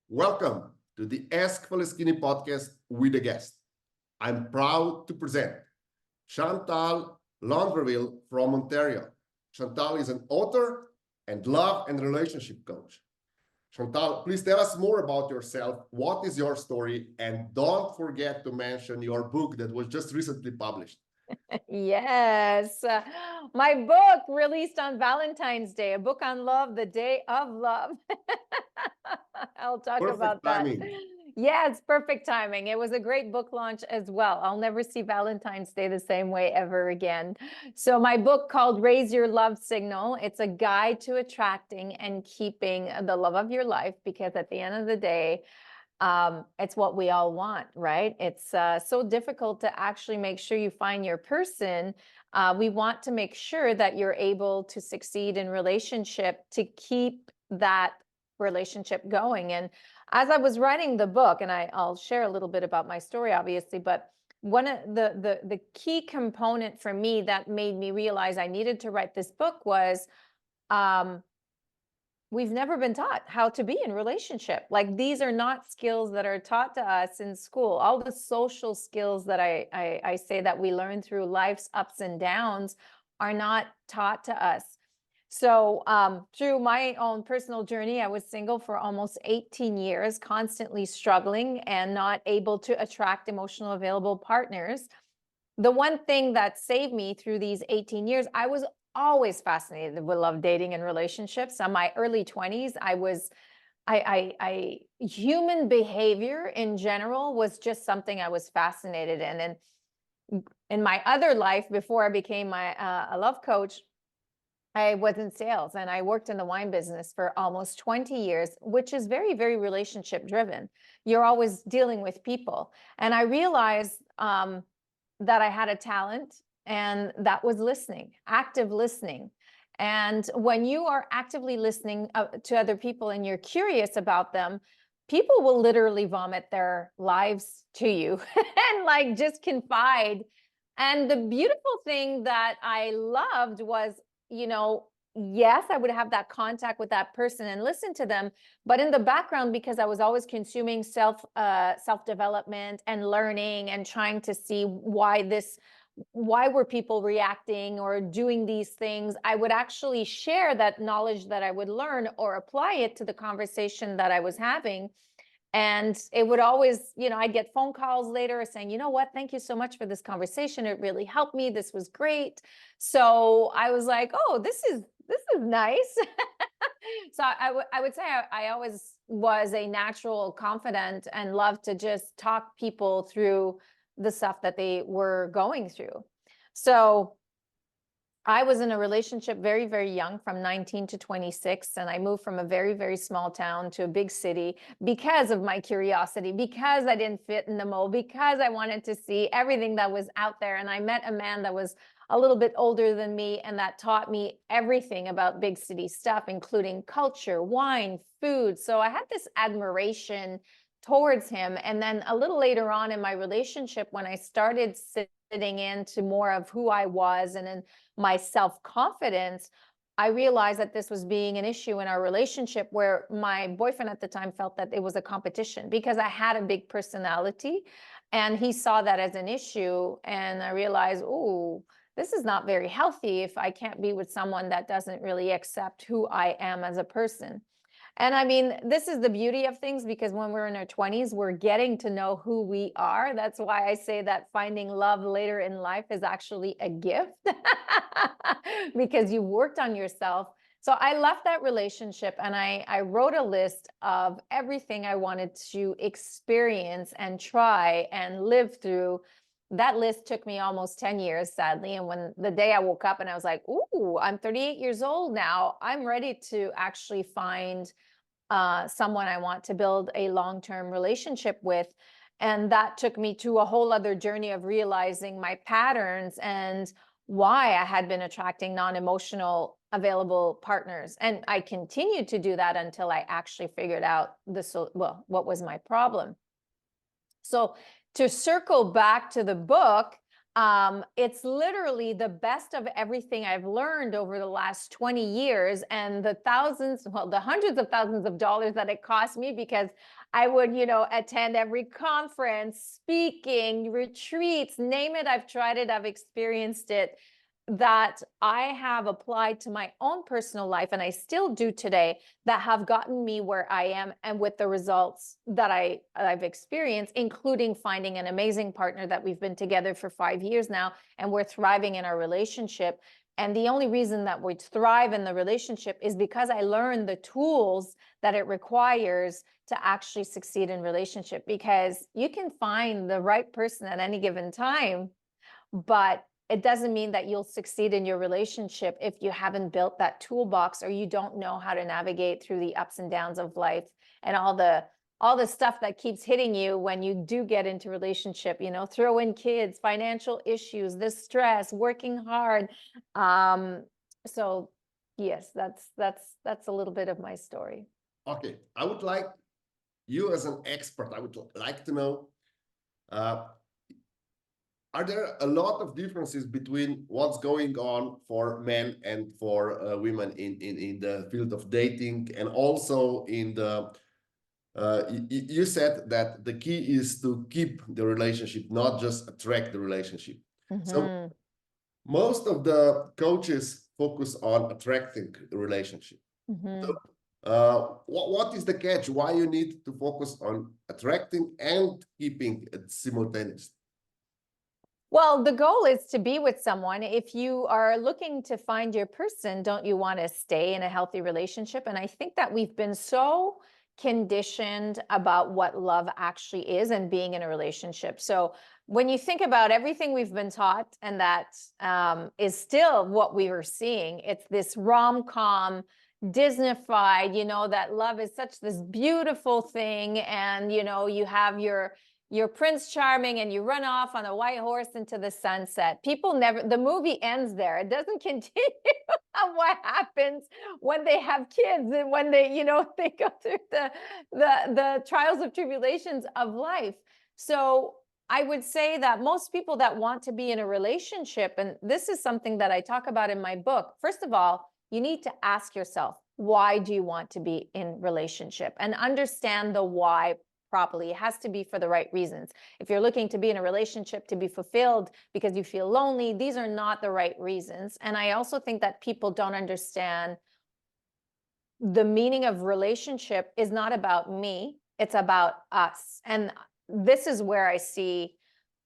Welcome to the Ask Faleskini podcast with a guest. I'm proud to present Chantal Landreville from Ontario. Chantal is an author and love and relationship coach. Chantal, please tell us more about yourself. What is your story? And don't forget to mention your book that was just recently published. Yes, my book released on Valentine's Day, a book on love, the day of love. I'll talk Perfect about that. timing. Yeah, it's perfect timing. It was a great book launch as well. I'll never see Valentine's Day the same way ever again. So my book called Raise Your Love Signal, it's a guide to attracting and keeping the love of your life, because at the end of the day, it's what we all want, right? It's so difficult to actually make sure you find your person. We want to make sure that you're able to succeed in relationship to keep that relationship going. And as I was writing the book, and I'll share a little bit about my story, obviously, but one of the key component for me that made me realize I needed to write this book was we've never been taught how to be in relationship. Like, these are not skills that are taught to us in school. All the social skills that I say that we learn through life's ups and downs are not taught to us. So through my own personal journey, I was single for almost 18 years, constantly struggling and not able to attract emotional available partners. The one thing that saved me through these 18 years, I was always fascinated with love, dating, and relationships. In my early 20s, human behavior in general was just something I was fascinated in. And in my other life, before I became a love coach, I was in sales and I worked in the wine business for almost 20 years, which is very, very relationship driven. You're always dealing with people. And I realized that I had a talent, and that was listening, active listening. And when you are actively listening to other people and you're curious about them, people will literally vomit their lives to you and like just confide. And the beautiful thing that I loved was, yes, I would have that contact with that person and listen to them, but in the background, because I was always consuming self-development and learning and trying to see why were people reacting or doing these things, I would actually share that knowledge that I would learn or apply it to the conversation that I was having. And it would always, I'd get phone calls later saying, you know what, thank you so much for this conversation. It really helped me. This was great. So I was like, oh, this is nice. So I would say I always was a natural confidant and loved to just talk people through the stuff that they were going through. So I was in a relationship very, very young, from 19 to 26, and I moved from a very, very small town to a big city because of my curiosity, because I didn't fit in the mold, because I wanted to see everything that was out there. And I met a man that was a little bit older than me, and that taught me everything about big city stuff, including culture, wine, food. So I had this admiration towards him. And then a little later on in my relationship, when I started sitting into more of who I was and in my self-confidence, I realized that this was being an issue in our relationship, where my boyfriend at the time felt that it was a competition because I had a big personality, and he saw that as an issue. And I realized, oh, this is not very healthy if I can't be with someone that doesn't really accept who I am as a person. And I mean, this is the beauty of things, because when we're in our 20s, we're getting to know who we are. That's why I say that finding love later in life is actually a gift because you worked on yourself. So I left that relationship and I wrote a list of everything I wanted to experience and try and live through. That list took me almost 10 years, sadly. And when the day I woke up and I was like, ooh, I'm 38 years old now, I'm ready to actually find someone I want to build a long-term relationship with. And that took me to a whole other journey of realizing my patterns and why I had been attracting non-emotional available partners. And I continued to do that until I actually figured out what was my problem. So to circle back to the book, It's literally the best of everything I've learned over the last 20 years and the thousands, well, the hundreds of thousands of dollars that it cost me, because I would, attend every conference, speaking, retreats, name it. I've tried it. I've experienced it, that I have applied to my own personal life, and I still do today, that have gotten me where I am and with the results that I've experienced, including finding an amazing partner that we've been together for 5 years now, and we're thriving in our relationship. And the only reason that we thrive in the relationship is because I learned the tools that it requires to actually succeed in relationship. Because you can find the right person at any given time, but it doesn't mean that you'll succeed in your relationship if you haven't built that toolbox, or you don't know how to navigate through the ups and downs of life and all the stuff that keeps hitting you when you do get into relationship. Throw in kids, financial issues, the stress, working hard. So yes, that's a little bit of my story. Okay, I would like you, as an expert, I would like to know, are there a lot of differences between what's going on for men and for women in the field of dating, and also in the you said that the key is to keep the relationship, not just attract the relationship. So most of the coaches focus on attracting the relationship. So, what is the catch? Why you need to focus on attracting and keeping it simultaneously? Well, the goal is to be with someone. If you are looking to find your person, don't you want to stay in a healthy relationship? And I think that we've been so conditioned about what love actually is and being in a relationship. So when you think about everything we've been taught, and that is still what we were seeing, it's this rom-com, Disney-fied, that love is such this beautiful thing. And, you have your Prince Charming, and you run off on a white horse into the sunset. The movie ends there. It doesn't continue on what happens when they have kids, and when they go through the trials of tribulations of life. So I would say that most people that want to be in a relationship, and this is something that I talk about in my book, first of all, you need to ask yourself, why do you want to be in relationship? And understand the why properly. It has to be for the right reasons. If you're looking to be in a relationship to be fulfilled because you feel lonely, these are not the right reasons. And I also think that people don't understand the meaning of relationship is not about me, it's about us. And this is where I see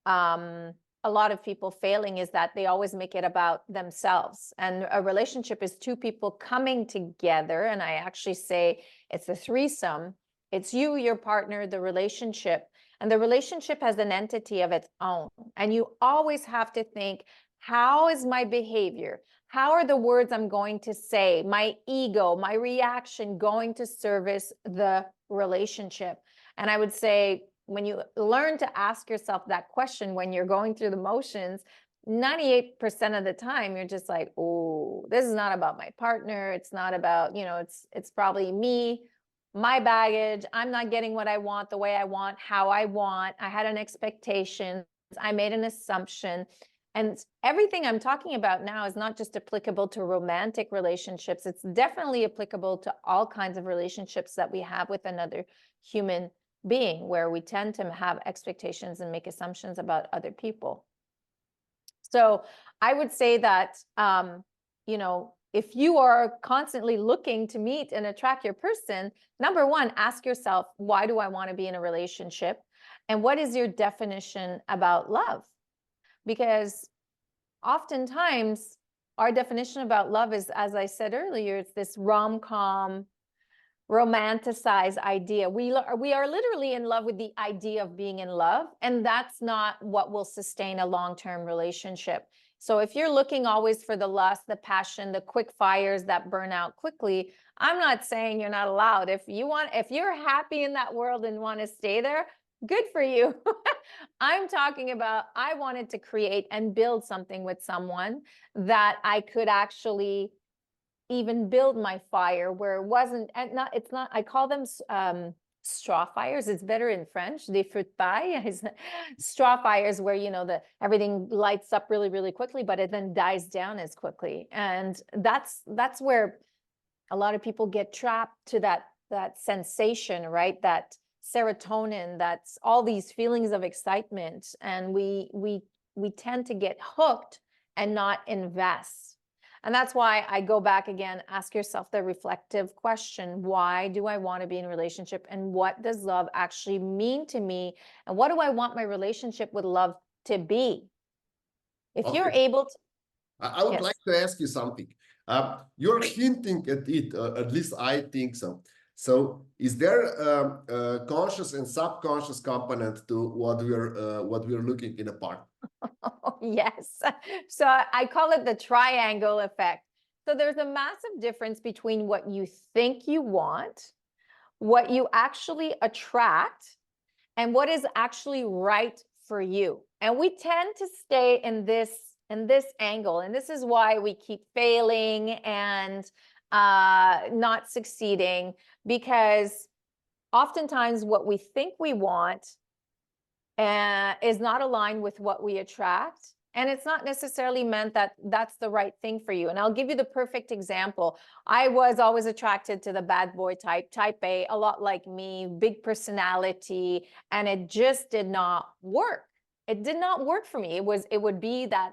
a lot of people failing, is that they always make it about themselves. And a relationship is two people coming together. And I actually say it's a threesome. It's you, your partner, the relationship. And the relationship has an entity of its own. And you always have to think, how is my behavior? How are the words I'm going to say, my ego, my reaction going to service the relationship? And I would say, when you learn to ask yourself that question when you're going through the motions, 98% of the time you're just like, oh, this is not about my partner. It's not about, it's probably me, my baggage. I'm not getting what I want, the way I want, how I want. I had an expectation. I made an assumption. And everything I'm talking about now is not just applicable to romantic relationships. It's definitely applicable to all kinds of relationships that we have with another human being, where we tend to have expectations and make assumptions about other people. So I would say that, if you are constantly looking to meet and attract your person, number one, ask yourself, why do I want to be in a relationship? And what is your definition about love? Because oftentimes our definition about love is, as I said earlier, it's this rom-com, romanticized idea. We are literally in love with the idea of being in love, and that's not what will sustain a long-term relationship. So if you're looking always for the lust, the passion, the quick fires that burn out quickly, I'm not saying you're not allowed. If you're happy in that world and want to stay there, good for you. I'm talking about, I wanted to create and build something with someone that I could actually even build my fire, where it wasn't, and not, it's not, I call them straw fires. It's better in French, des feux de paille. Straw fires where, everything lights up really, really quickly, but it then dies down as quickly. And that's where a lot of people get trapped to that sensation, right? That serotonin, that's all these feelings of excitement. And we tend to get hooked and not invest. And that's why I go back again, ask yourself the reflective question, why do I want to be in a relationship? And what does love actually mean to me? And what do I want my relationship with love to be? If you're Okay. able to, I would yes. like to ask you something. You're hinting at it, at least I think so. So, is there a conscious and subconscious component to what we're looking in a partner? Oh, yes. So I call it the triangle effect. So there's a massive difference between what you think you want, what you actually attract, and what is actually right for you. And we tend to stay in this angle. And this is why we keep failing and not succeeding, because oftentimes what we think we want is not aligned with what we attract. And it's not necessarily meant that that's the right thing for you. And I'll give you the perfect example. I was always attracted to the bad boy type A, a lot like me, big personality, and it just did not work. It did not work for me. It would be that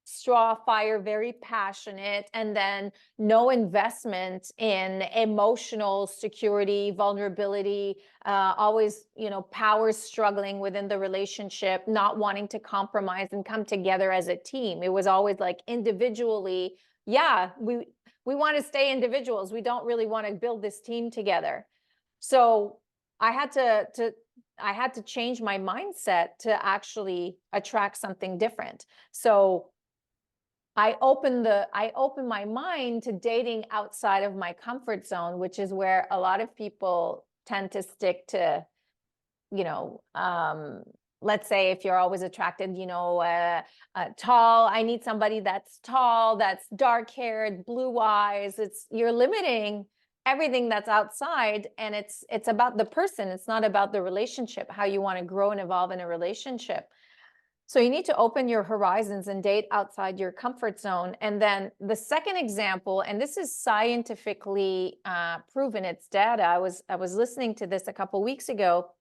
straw fire, very passionate, and then no investment in emotional security, vulnerability, always, power struggling within the relationship, not wanting to compromise and come together as a team. It was always like individually, yeah, we want to stay individuals. We don't really want to build this team together. So I had to change my mindset to actually attract something different. So I opened my mind to dating outside of my comfort zone, which is where a lot of people tend to stick to, let's say if you're always attracted, tall, I need somebody that's tall, that's dark haired, blue eyes. You're limiting everything that's outside, and it's about the person. It's not about the relationship, how you want to grow and evolve in a relationship. So you need to open your horizons and date outside your comfort zone. And then the second example, and this is scientifically proven, it's data. I was listening to this a couple weeks ago,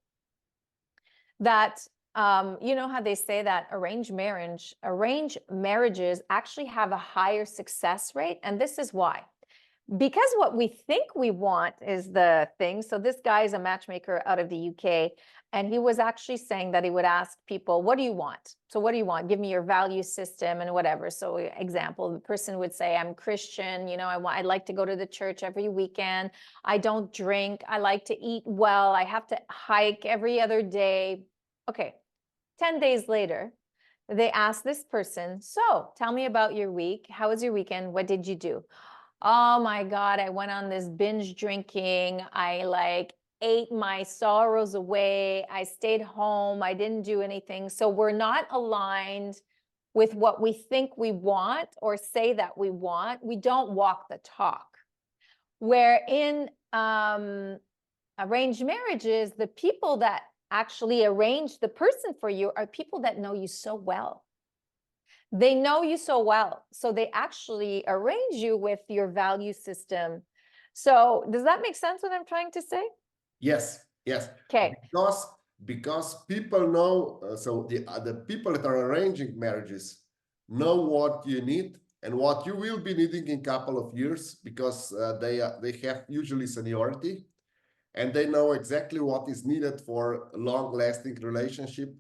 that you know how they say that arranged marriages actually have a higher success rate, and this is why. Because what we think we want is the thing. So this guy is a matchmaker out of the UK, and he was actually saying that he would ask people, what do you want? So what do you want? Give me your value system and whatever. So example, the person would say, I'm Christian, I'd like to go to the church every weekend. I don't drink. I like to eat well. I have to hike every other day. Okay. 10 days later, they asked this person, so tell me about your week. How was your weekend? What did you do? Oh my God, I went on this binge drinking. I ate my sorrows away. I stayed home. I didn't do anything. So we're not aligned with what we think we want or say that we want. We don't walk the talk. Where in arranged marriages, the people that actually arrange the person for you are people that know you so well. They know you so well. So they actually arrange you with your value system. So does that make sense what I'm trying to say? Yes. Okay. Because people know, so the people that are arranging marriages know what you need and what you will be needing in a couple of years, because they have usually seniority, and they know exactly what is needed for a long-lasting relationship,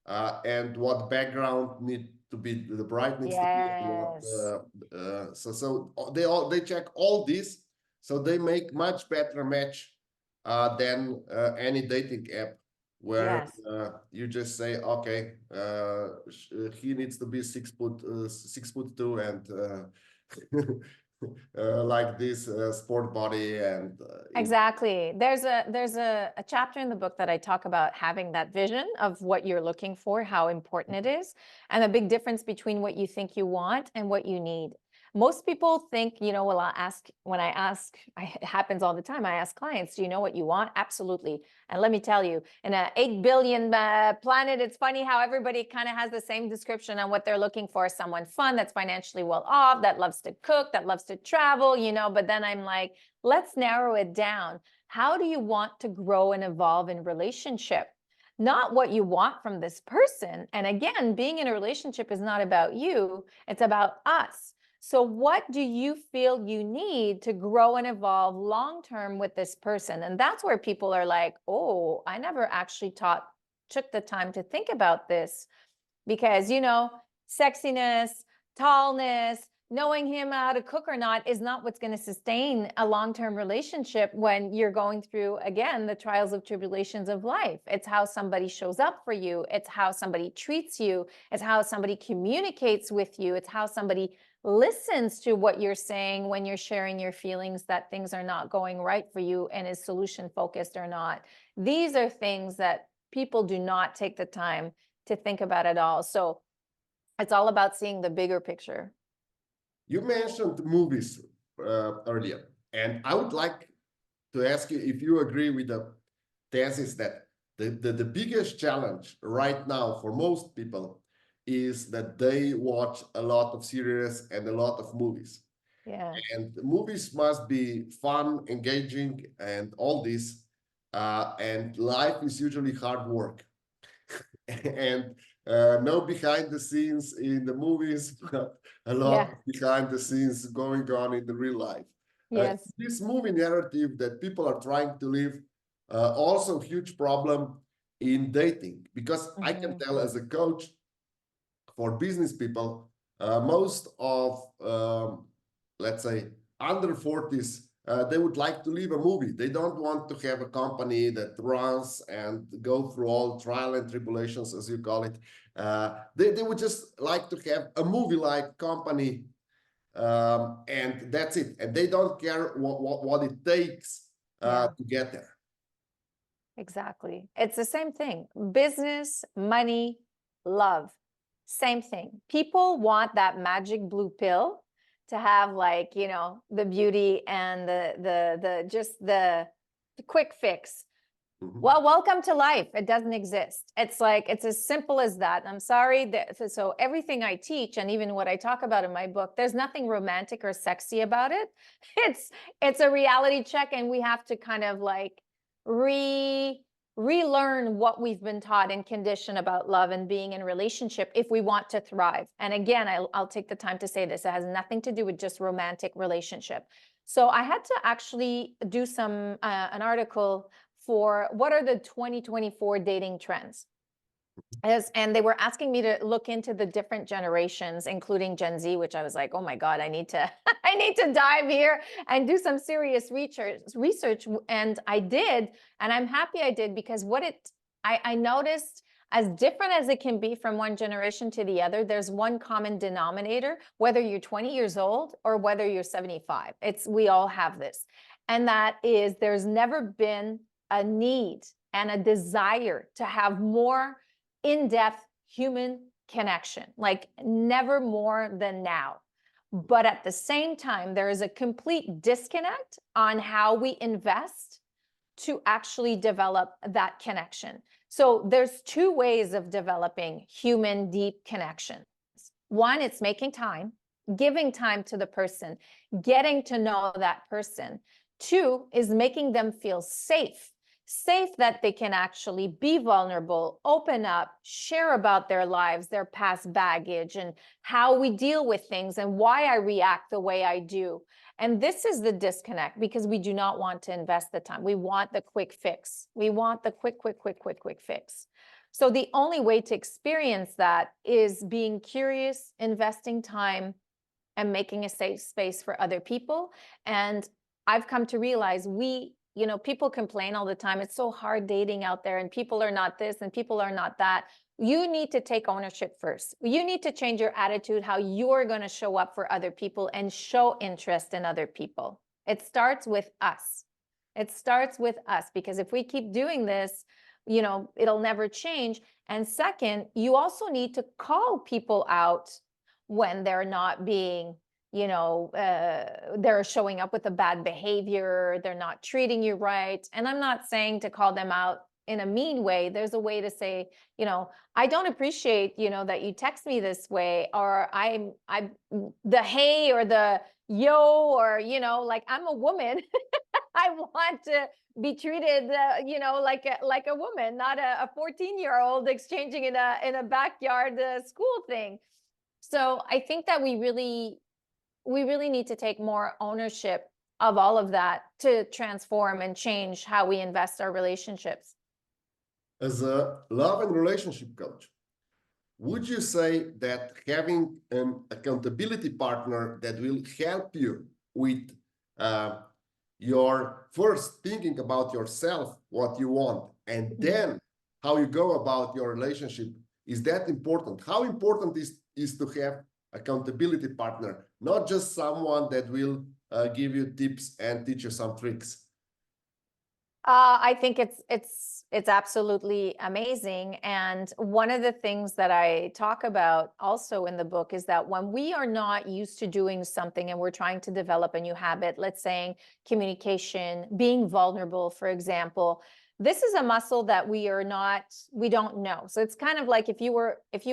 and what background need to be, the bride needs to be, and what, so they check all this, so they make much better match than any dating app where you just say, okay, he needs to be 6'2" and like this sport body and Exactly. There's a chapter in the book that I talk about having that vision of what you're looking for, how important it is, and the big difference between what you think you want and what you need. Most people think, well, it happens all the time. I ask clients, do you know what you want? Absolutely. And let me tell you, in an 8 billion planet, it's funny how everybody kind of has the same description on what they're looking for. Someone fun, that's financially well off, that loves to cook, that loves to travel, but then I'm like, let's narrow it down. How do you want to grow and evolve in relationship? Not what you want from this person. And again, being in a relationship is not about you, it's about us. So what do you feel you need to grow and evolve long-term with this person? And that's where people are like, oh, I never actually took the time to think about this, because, sexiness, tallness, knowing him how to cook or not is not what's going to sustain a long-term relationship when you're going through, again, the trials of tribulations of life. It's how somebody shows up for you. It's how somebody treats you. It's how somebody communicates with you. It's how somebody listens to what you're saying when you're sharing your feelings that things are not going right for you and is solution focused or not. These are things that people do not take the time to think about at all. So it's all about seeing the bigger picture. You mentioned movies earlier, and I would like to ask you if you agree with the thesis that the biggest challenge right now for most people is that they watch a lot of series and a lot of movies. Yeah. And movies must be fun, engaging, and all this. And life is usually hard work. And no behind the scenes in the movies, but a lot behind the scenes going on in the real life. Yes. This movie narrative that people are trying to live, also huge problem in dating, because I can tell as a coach for business people, most of, let's say, under 40s, they would like to live a movie. They don't want to have a company that runs and go through all trial and tribulations, as you call it. They would just like to have a movie-like company, and that's it. And they don't care what it takes to get there. Exactly. It's the same thing. Business, money, love, same thing. People want that magic blue pill to have, like, the beauty and the quick fix. Well, welcome to life. It doesn't exist. It's like, it's as simple as that. I'm sorry so everything I teach, and even what I talk about in my book, there's nothing romantic or sexy about it. It's a reality check, and we have to kind of like relearn what we've been taught and conditioned about love and being in a relationship if we want to thrive. And again, I'll take the time to say this. It has nothing to do with just romantic relationship. So I had to actually do an article for what are the 2024 dating trends. And they were asking me to look into the different generations, including Gen Z, which I was like, oh my God, I need to dive here and do some serious research. And I did, and I'm happy I did, because I noticed, as different as it can be from one generation to the other, there's one common denominator, whether you're 20 years old or whether you're 75. We all have this. And that is, there's never been a need and a desire to have more in-depth human connection, like never more than now. But at the same time, there is a complete disconnect on how we invest to actually develop that connection. So there's two ways of developing human deep connections. One, it's making time, giving time to the person, getting to know that person. Two is making them feel safe that they can actually be vulnerable, open up, share about their lives, their past baggage, and how we deal with things and why I react the way I do. And this is the disconnect, because we do not want to invest the time. We want the quick fix. We want the quick fix. So the only way to experience that is being curious, investing time, and making a safe space for other people. And I've come to realize people complain all the time. It's so hard dating out there, and people are not this and people are not that. You need to take ownership first. You need to change your attitude, how you're going to show up for other people and show interest in other people. It starts with us. It starts with us, because if we keep doing this, it'll never change. And second, you also need to call people out when they're not being they're showing up with a bad behavior, they're not treating you right. And I'm not saying to call them out in a mean way. There's a way to say, I don't appreciate, that you text me this way, or the hey or the yo, or, like, I'm a woman. I want to be treated, like a woman, not a 14-year-old exchanging in a backyard school thing. So I think that we really need to take more ownership of all of that to transform and change how we invest our relationships. As a love and relationship coach, would you say that having an accountability partner that will help you with your first thinking about yourself, what you want, and then how you go about your relationship, is that important? How important is to have accountability partner, not just someone that will give you tips and teach you some tricks? I think it's absolutely amazing. And one of the things that I talk about also in the book is that when we are not used to doing something and we're trying to develop a new habit, let's say communication, being vulnerable, for example, this is a muscle that we don't know. So it's kind of like if you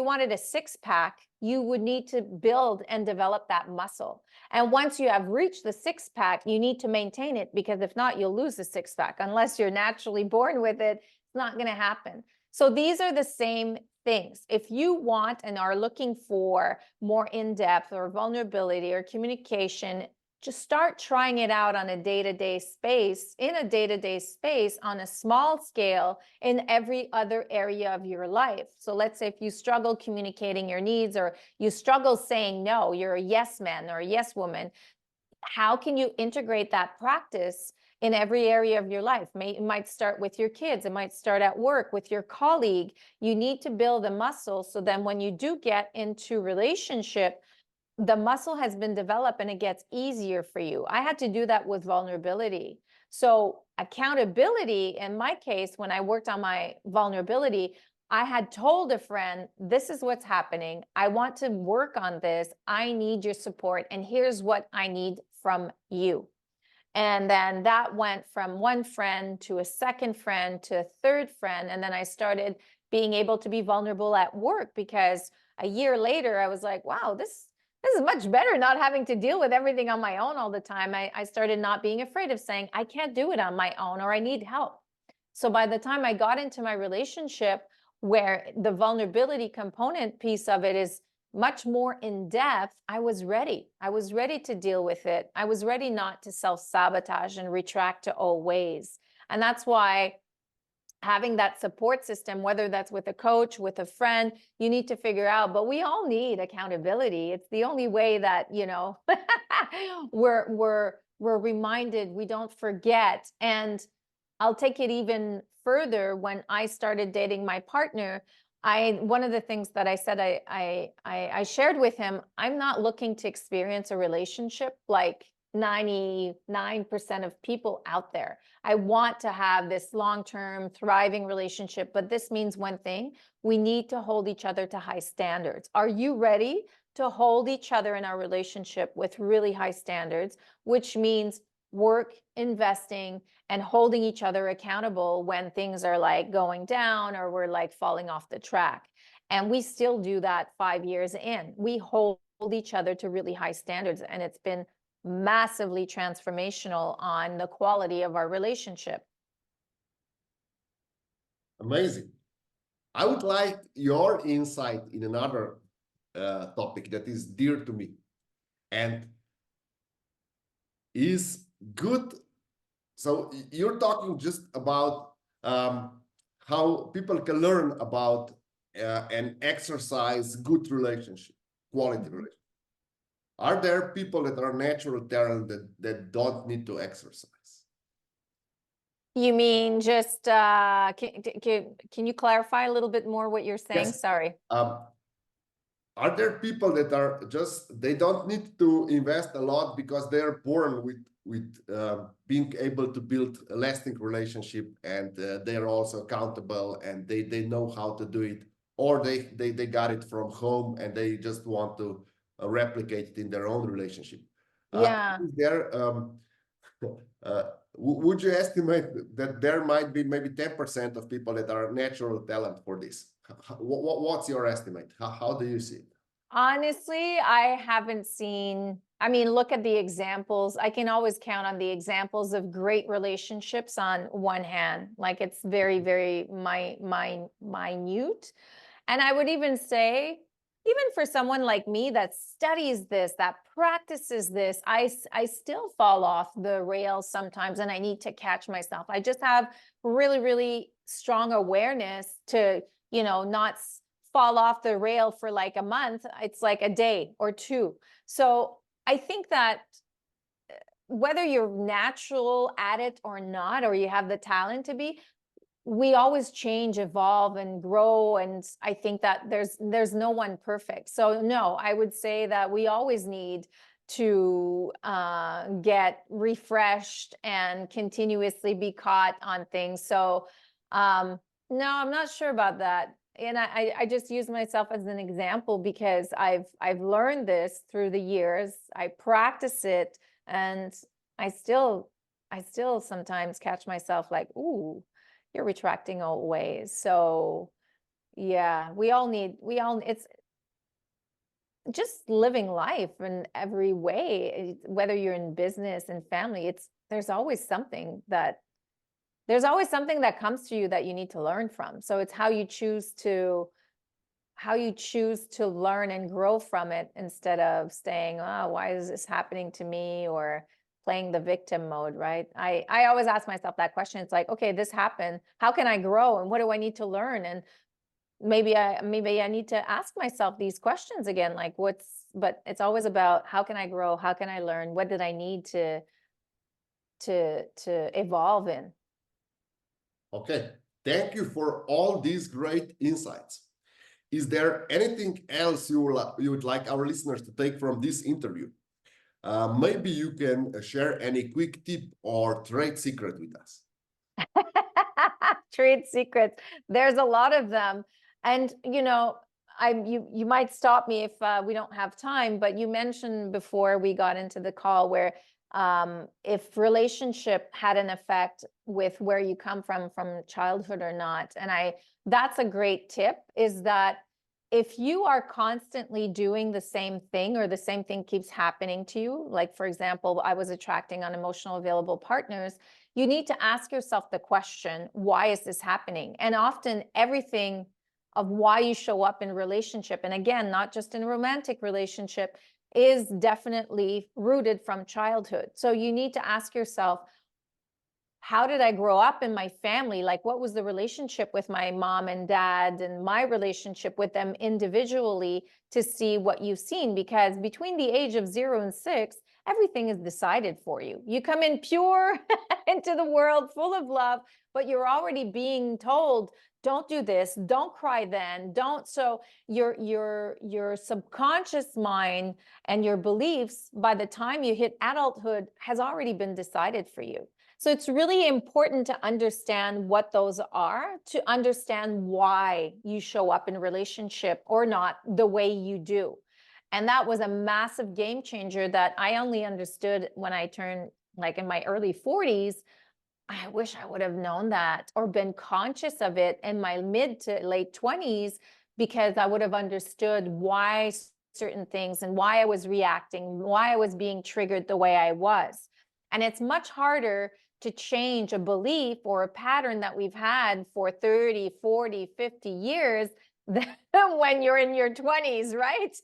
wanted a six-pack, you would need to build and develop that muscle. And once you have reached the six-pack, you need to maintain it, because if not, you'll lose the six-pack. Unless you're naturally born with it, it's not going to happen. So these are the same things. If you want and are looking for more in-depth or vulnerability or communication, just start trying it out on a day-to-day space, on a small scale in every other area of your life. So let's say if you struggle communicating your needs, or you struggle saying no, you're a yes man or a yes woman, how can you integrate that practice in every area of your life? It might start with your kids. It might start at work with your colleague. You need to build a muscle, so then when you do get into relationship, the muscle has been developed and it gets easier for you. I had to do that with vulnerability. So accountability, in my case, when I worked on my vulnerability, I had told a friend, this is what's happening. I want to work on this. I need your support. And here's what I need from you. And then that went from one friend to a second friend to a third friend. And then I started being able to be vulnerable at work, because a year later, I was like, wow, this is much better, not having to deal with everything on my own all the time. I started not being afraid of saying, I can't do it on my own, or I need help. So by the time I got into my relationship, where the vulnerability component piece of it is much more in depth, I was ready. I was ready to deal with it. I was ready not to self-sabotage and retract to old ways. And that's why having that support system, whether that's with a coach, with a friend, you need to figure out. But we all need accountability. It's the only way that, we're reminded, we don't forget. And I'll take it even further. When I started dating my partner, one of the things that I said, I shared with him, I'm not looking to experience a relationship like 99% of people out there. I want to have this long-term thriving relationship, but this means one thing: we need to hold each other to high standards. Are you ready to hold each other in our relationship with really high standards, which means work, investing, and holding each other accountable when things are like going down or we're like falling off the track? And we still do that 5 years in. We hold each other to really high standards, and it's been massively transformational on the quality of our relationship. Amazing. I would like your insight in another topic that is dear to me and is good. So you're talking just about how people can learn about and exercise good relationship, quality relationship. Are there people that are natural talent that don't need to exercise? You mean just, can you clarify a little bit more what you're saying? Yes. Sorry. Are there people that are just, they don't need to invest a lot because they're born with being able to build a lasting relationship, and they're also accountable and they know how to do it, or they got it from home and they just want to replicate it in their own relationship. Yeah. Is there, would you estimate that there might be maybe 10% of people that are natural talent for this? What's your estimate? How do you see it? Honestly, I haven't seen, I mean, look at the examples. I can always count on the examples of great relationships on one hand. Like it's very, very minute. And I would even say, even for someone like me that studies this, that practices this, I still fall off the rails sometimes and I need to catch myself. I just have really, really strong awareness to, not fall off the rail for like a month. It's like a day or two. So I think that whether you're natural at it or not, or you have the talent to be, we always change, evolve, and grow. And I think that there's no one perfect. So no, I would say that we always need to get refreshed and continuously be caught on things. So no, I'm not sure about that. And I just use myself as an example because I've learned this through the years. I practice it, and I still sometimes catch myself like, ooh, you're retracting old ways. So yeah, it's just living life in every way, whether you're in business and family, there's always something that comes to you that you need to learn from. So it's how you choose to learn and grow from it instead of staying, oh, why is this happening to me, or playing the victim mode, right? I always ask myself that question. It's like, okay, this happened. How can I grow? And what do I need to learn? And maybe I need to ask myself these questions again, like but it's always about how can I grow? How can I learn? What did I need to evolve in? Okay, thank you for all these great insights. Is there anything else you would like our listeners to take from this interview? Maybe you can share any quick tip or trade secret with us. Trade secrets. There's a lot of them. And, you might stop me if we don't have time, but you mentioned before we got into the call where if relationship had an effect with where you come from childhood or not. And that's a great tip, is that if you are constantly doing the same thing, or the same thing keeps happening to you, like for example, I was attracting unemotional available partners, you need to ask yourself the question, why is this happening? And often everything of why you show up in relationship, and again, not just in a romantic relationship, is definitely rooted from childhood. So you need to ask yourself, how did I grow up in my family? Like, what was the relationship with my mom and dad, and my relationship with them individually, to see what you've seen? Because between the age of 0 and 6, everything is decided for you. You come in pure into the world full of love, but you're already being told, don't do this, don't cry then, don't. So your subconscious mind and your beliefs, by the time you hit adulthood, has already been decided for you. So it's really important to understand what those are, to understand why you show up in a relationship or not the way you do. And that was a massive game changer that I only understood when I turned, like, in my early 40s. I wish I would have known that, or been conscious of it in my mid to late 20s, because I would have understood why certain things, and why I was reacting, why I was being triggered the way I was. And it's much harder to change a belief or a pattern that we've had for 30, 40, 50 years than when you're in your 20s, right?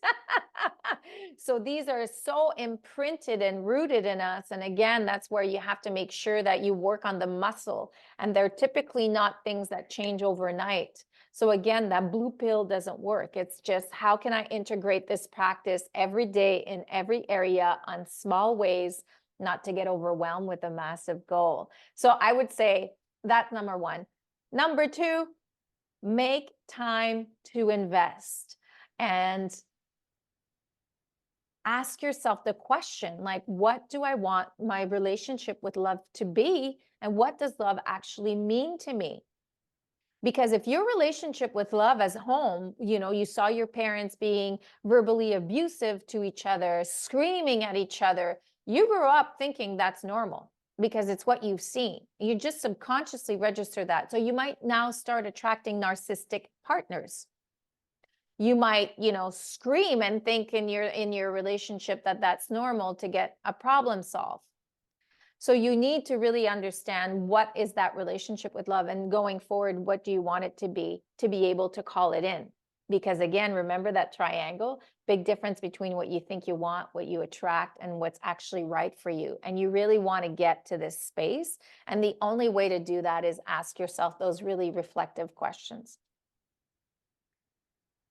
So these are so imprinted and rooted in us. And again, that's where you have to make sure that you work on the muscle. And they're typically not things that change overnight. So again, that blue pill doesn't work. It's just, how can I integrate this practice every day in every area on small ways, not to get overwhelmed with a massive goal. So I would say that's number one. Number two, make time to invest, and ask yourself the question, like, what do I want my relationship with love to be? And what does love actually mean to me? Because if your relationship with love as home, you saw your parents being verbally abusive to each other, screaming at each other, you grew up thinking that's normal because it's what you've seen. You just subconsciously register that. So you might now start attracting narcissistic partners. You might, scream and think in your relationship that that's normal to get a problem solved. So you need to really understand what is that relationship with love, and going forward, what do you want it to be able to call it in? Because again, remember that triangle, big difference between what you think you want, what you attract, and what's actually right for you. And you really want to get to this space. And the only way to do that is ask yourself those really reflective questions.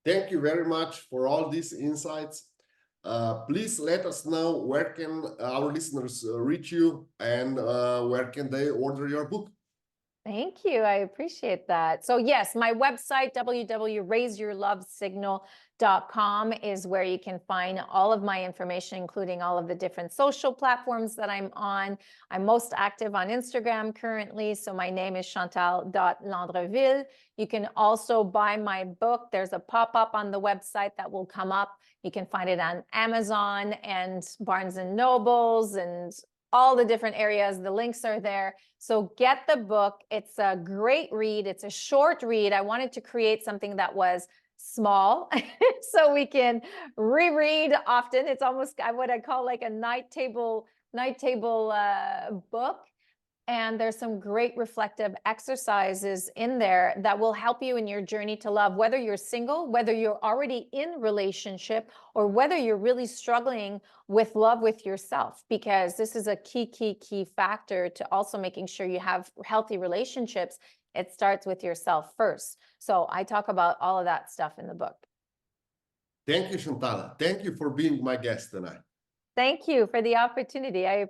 Thank you very much for all these insights. Please let us know where can our listeners reach you, and where can they order your book. Thank you. I appreciate that. So yes, my website, www.raiseyourlovesignal.com, is where you can find all of my information, including all of the different social platforms that I'm on. I'm most active on Instagram currently. So my name is Chantal.Landreville. You can also buy my book. There's a pop-up on the website that will come up. You can find it on Amazon and Barnes and Nobles and all the different areas. The links are there. So get the book. It's a great read. It's a short read. I wanted to create something that was small so we can reread often. It's almost what I call like a night table book. And there's some great reflective exercises in there that will help you in your journey to love, whether you're single, whether you're already in relationship, or whether you're really struggling with love with yourself, because this is a key factor to also making sure you have healthy relationships. It starts with yourself first. So I talk about all of that stuff in the book. Thank you, Chantal. Thank you for being my guest tonight. Thank you for the opportunity. I